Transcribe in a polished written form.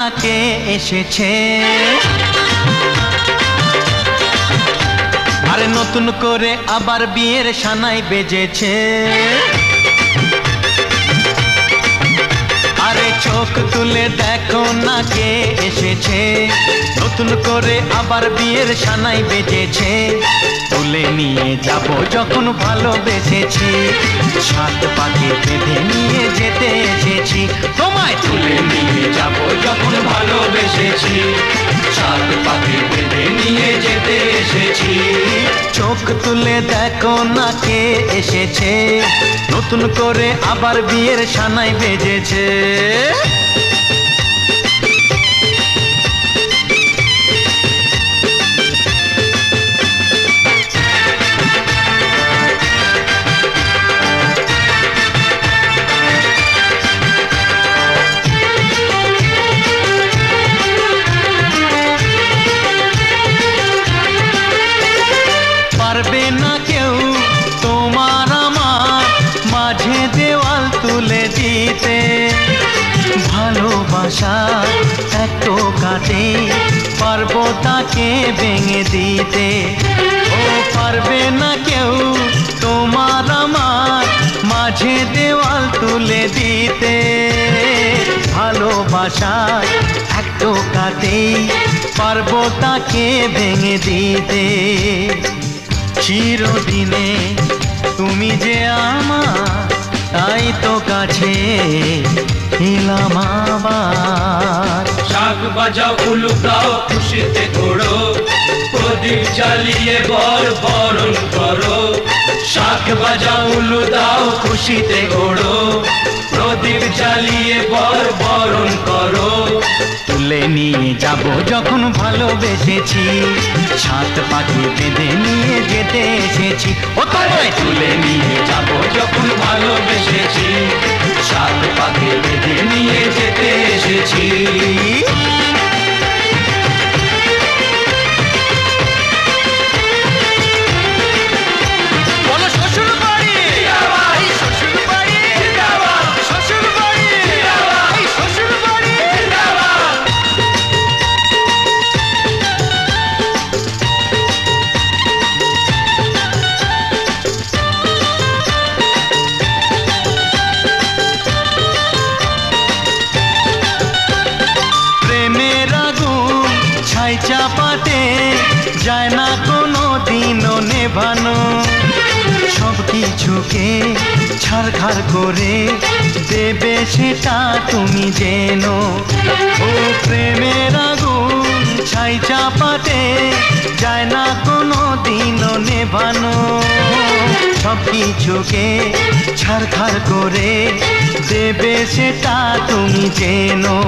কে এসেছে আরে নতুন করে আবার বিয়ের সানাই বেজেছে আরে চোখ তুলে দেখো না কে এসেছে নতুন করে আবার বিয়ের সানাই বেজেছে তুলে নিয়ে যাব যখন ভালোবেসেছি সাত পাকে বেঁধে নিয়ে যেতে এসেছি তোমায় তুলে নিয়ে যাব যখন ভালোবেসেছি সাত পাকে বেঁধে নিয়ে যেতে এসেছি চোখ তুলে দেখো না কে এসেছে নতুন করে আবার বিয়ের সানাই বেজেছে পারবে না কেউ তোমার আমার মাঝে দেওয়াল তুলে দিতে ভালোবাসা এত কাটে পারবো তাকে ভেঙে দিতে ও পারবে না কেউ তোমার আমার মাঝে দেওয়াল তুলে দিতে ভালোবাসা এত কাটে পারবো তাকে ভেঙে দিতে চিরদিনে তুমি যে আমার তাই তো কাছে এলাম আবার শাক বাজাও উলু গাও খুশিতে ঘোড়ো প্রদীপ জ্বালিয়ে বরণ করো শাক বাজাও উলু দাও খুশিতে ঘোড়ো প্রদীপ জ্বালিয়ে বরণ করো তুলে নিয়ে যাব যখন ভালোবেসেছি সাত পাখি বেঁধে নিয়ে যেতে এসেছি ও তোমায় তুলে নিয়ে যাব যখন ভালোবেসেছি সাত পাখি বেঁধে নিয়ে যেতে এসেছি চাপাতে যায় না কোনো দিনও নেভানো সব কিছুকে ছাড়খাড় করে দেবে সেটা তুমি জেনো ও প্রেমের আগুন ছাই চাপাতে যায় না কোনো দিনও নেভানো সব কিছুকে ছাড়খাড় করে দেবে সেটা তুমি জেনো